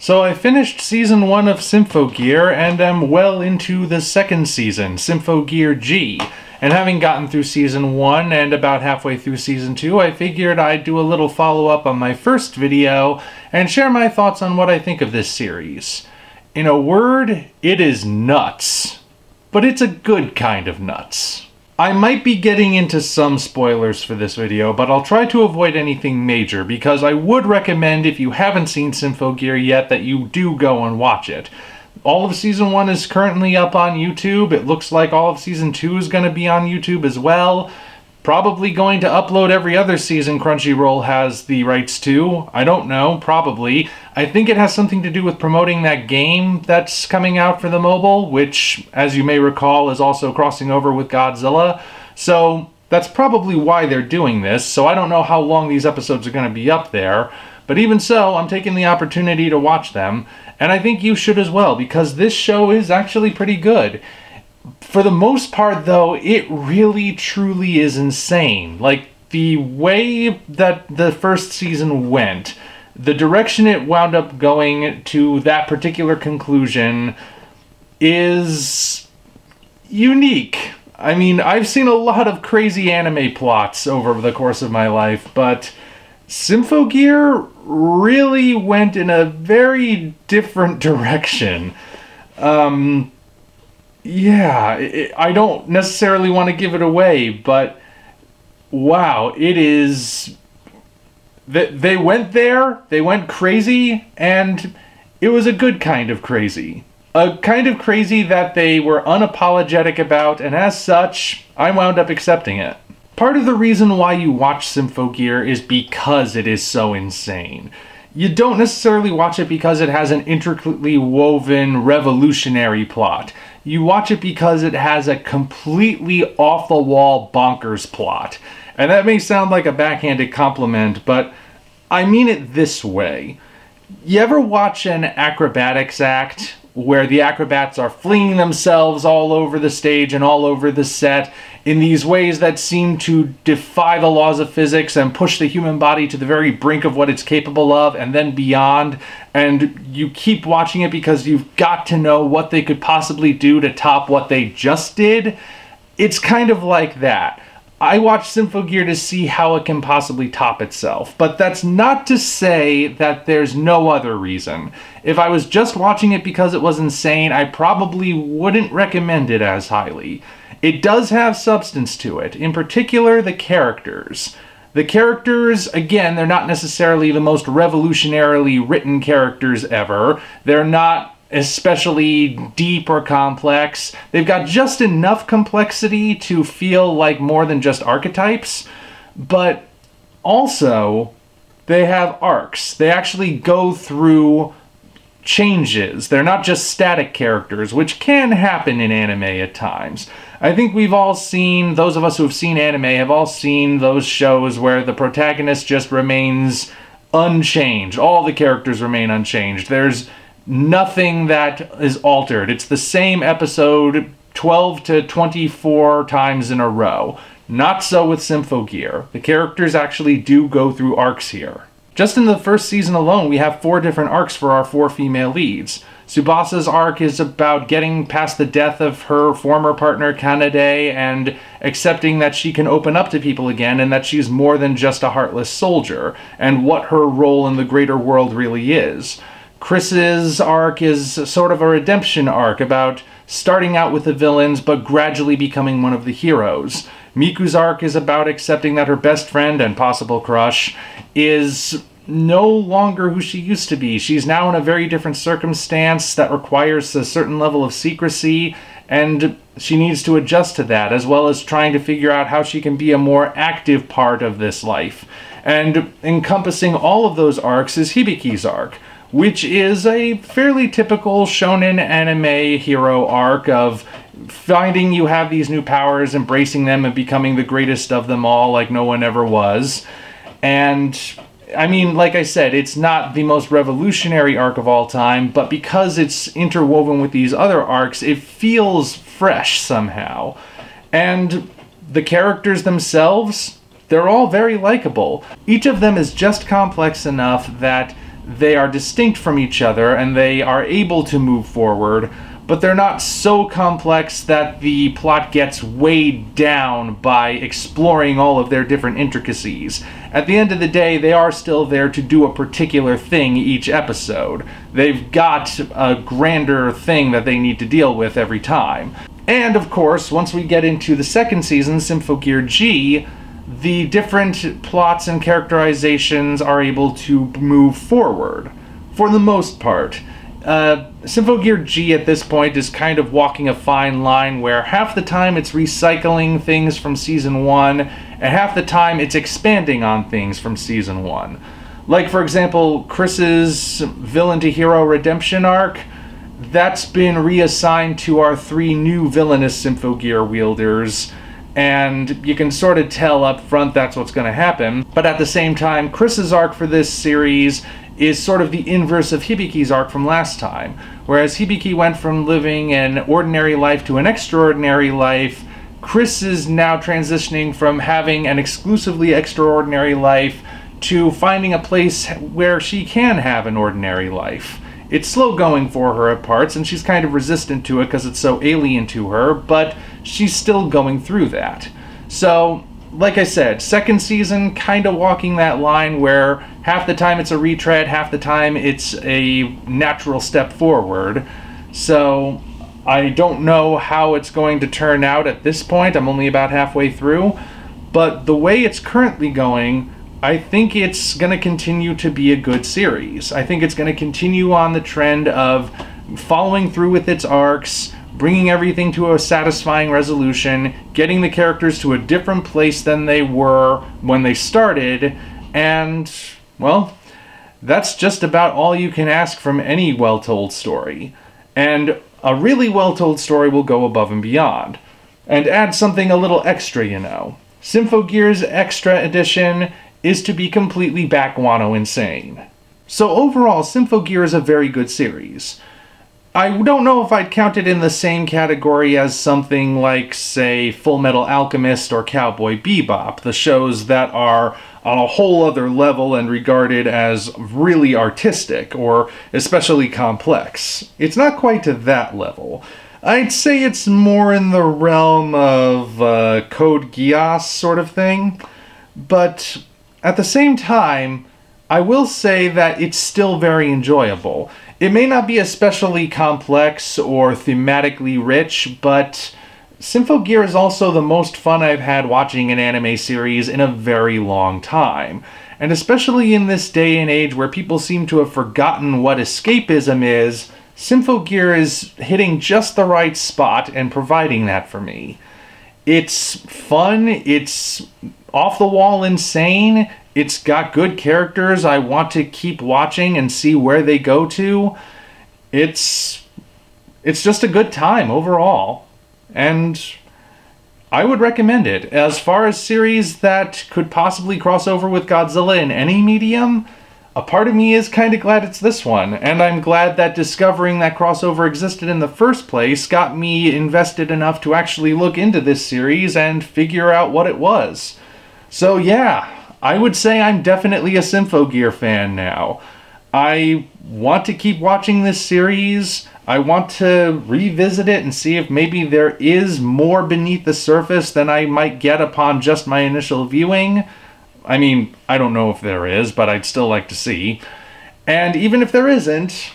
So I finished Season 1 of Symphogear and am well into the second season, Symphogear G. And having gotten through Season 1 and about halfway through Season 2, I figured I'd do a little follow-up on my first video and share my thoughts on what I think of this series. In a word, it is nuts. But it's a good kind of nuts. I might be getting into some spoilers for this video, but I'll try to avoid anything major because I would recommend, if you haven't seen Symphogear yet, that you do go and watch it. All of Season 1 is currently up on YouTube. It looks like all of Season 2 is going to be on YouTube as well. Probably going to upload every other season Crunchyroll has the rights to. I don't know, probably. I think it has something to do with promoting that game that's coming out for the mobile, which, as you may recall, is also crossing over with Godzilla. So that's probably why they're doing this, so I don't know how long these episodes are going to be up there. But even so, I'm taking the opportunity to watch them, and I think you should as well, because this show is actually pretty good. For the most part, though, it really truly is insane. Like, the way that the first season went, the direction it wound up going to that particular conclusion is unique. I mean, I've seen a lot of crazy anime plots over the course of my life, but Symphogear really went in a very different direction. Yeah, I don't necessarily want to give it away, but wow, it is... They went there, they went crazy, and it was a good kind of crazy. A kind of crazy that they were unapologetic about, and as such, I wound up accepting it. Part of the reason why you watch Symphogear is because it is so insane. You don't necessarily watch it because it has an intricately woven, revolutionary plot. You watch it because it has a completely off-the-wall bonkers plot. And that may sound like a backhanded compliment, but I mean it this way. You ever watch an acrobatics act where the acrobats are flinging themselves all over the stage and all over the set in these ways that seem to defy the laws of physics and push the human body to the very brink of what it's capable of and then beyond, and you keep watching it because you've got to know what they could possibly do to top what they just did? It's kind of like that. I watched Symphogear to see how it can possibly top itself, but that's not to say that there's no other reason. If I was just watching it because it was insane, I probably wouldn't recommend it as highly. It does have substance to it, in particular the characters. The characters, again, they're not necessarily the most revolutionarily written characters ever. They're not especially deep or complex. They've got just enough complexity to feel like more than just archetypes, but also they have arcs. They actually go through changes. They're not just static characters, which can happen in anime at times. I think we've all seen, those of us who have seen anime have all seen those shows where the protagonist just remains unchanged. All the characters remain unchanged. There's nothing that is altered. It's the same episode 12 to 24 times in a row. Not so with Symphogear. The characters actually do go through arcs here. Just in the first season alone, we have 4 different arcs for our 4 female leads. Tsubasa's arc is about getting past the death of her former partner Kanade and accepting that she can open up to people again and that she's more than just a heartless soldier, and what her role in the greater world really is. Chris's arc is sort of a redemption arc about starting out with the villains but gradually becoming one of the heroes. Miku's arc is about accepting that her best friend and possible crush is no longer who she used to be. She's now in a very different circumstance that requires a certain level of secrecy, and she needs to adjust to that, as well as trying to figure out how she can be a more active part of this life. And encompassing all of those arcs is Hibiki's arc, which is a fairly typical shonen anime hero arc of finding you have these new powers, embracing them, and becoming the greatest of them all like no one ever was. And I mean, like I said, it's not the most revolutionary arc of all time, but because it's interwoven with these other arcs, it feels fresh somehow. And the characters themselves, they're all very likable. Each of them is just complex enough that they are distinct from each other and they are able to move forward, but they're not so complex that the plot gets weighed down by exploring all of their different intricacies. At the end of the day, they are still there to do a particular thing each episode. They've got a grander thing that they need to deal with every time. And of course, once we get into the second season, Symphogear G, the different plots and characterizations are able to move forward, for the most part. Symphogear G at this point is kind of walking a fine line where half the time it's recycling things from Season 1, and half the time it's expanding on things from Season 1. Like, for example, Chris's villain to hero redemption arc, that's been reassigned to our 3 new villainous Symphogear wielders, and you can sort of tell up front that's what's going to happen. But at the same time, Chris's arc for this series is sort of the inverse of Hibiki's arc from last time. Whereas Hibiki went from living an ordinary life to an extraordinary life, Chris is now transitioning from having an exclusively extraordinary life to finding a place where she can have an ordinary life. It's slow going for her at parts, and she's kind of resistant to it because it's so alien to her, but she's still going through that. So, like I said, second season kind of walking that line where half the time it's a retread, half the time it's a natural step forward. So I don't know how it's going to turn out at this point. I'm only about halfway through. But the way it's currently going, I think it's going to continue to be a good series. I think it's going to continue on the trend of following through with its arcs, bringing everything to a satisfying resolution, getting the characters to a different place than they were when they started, and, well, that's just about all you can ask from any well-told story. And a really well-told story will go above and beyond, and add something a little extra, you know. Symphogear's Extra Edition is to be completely backguano insane. So overall, Symphogear is a very good series. I don't know if I'd count it in the same category as something like, say, Full Metal Alchemist or Cowboy Bebop, the shows that are on a whole other level and regarded as really artistic or especially complex. It's not quite to that level. I'd say it's more in the realm of Code Geass sort of thing, but at the same time, I will say that it's still very enjoyable. It may not be especially complex or thematically rich, but Symphogear is also the most fun I've had watching an anime series in a very long time. And especially in this day and age where people seem to have forgotten what escapism is, Symphogear is hitting just the right spot and providing that for me. It's fun, it's off-the-wall insane, it's got good characters I want to keep watching and see where they go to. It's just a good time overall. And I would recommend it. As far as series that could possibly cross over with Godzilla in any medium, a part of me is kind of glad it's this one. And I'm glad that discovering that crossover existed in the first place got me invested enough to actually look into this series and figure out what it was. So yeah, I would say I'm definitely a Symphogear fan now. I want to keep watching this series. I want to revisit it and see if maybe there is more beneath the surface than I might get upon just my initial viewing. I mean, I don't know if there is, but I'd still like to see. And even if there isn't,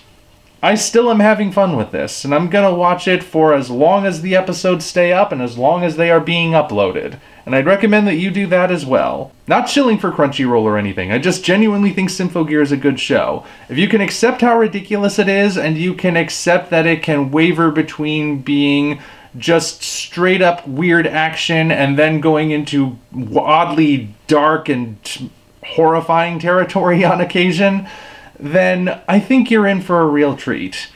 I still am having fun with this, and I'm gonna watch it for as long as the episodes stay up and as long as they are being uploaded. And I'd recommend that you do that as well. Not shilling for Crunchyroll or anything, I just genuinely think Symphogear is a good show. If you can accept how ridiculous it is, and you can accept that it can waver between being just straight up weird action and then going into oddly dark and horrifying territory on occasion, then I think you're in for a real treat.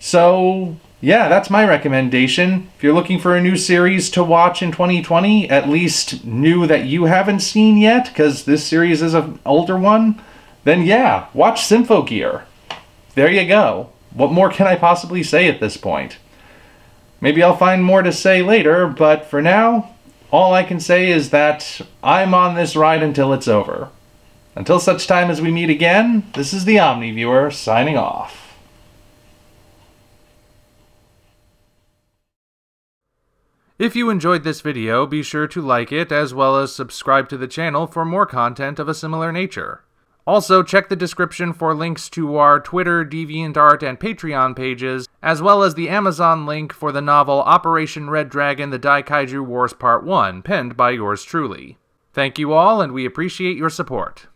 So yeah, that's my recommendation. If you're looking for a new series to watch in 2020, at least new that you haven't seen yet, because this series is an older one, then yeah, watch Symphogear. There you go. What more can I possibly say at this point? Maybe I'll find more to say later, but for now, all I can say is that I'm on this ride until it's over. Until such time as we meet again, this is the Omni Viewer signing off. If you enjoyed this video, be sure to like it as well as subscribe to the channel for more content of a similar nature. Also, check the description for links to our Twitter, DeviantArt, and Patreon pages, as well as the Amazon link for the novel Operation Red Dragon: The Daikaiju Wars Part 1, penned by yours truly. Thank you all, and we appreciate your support.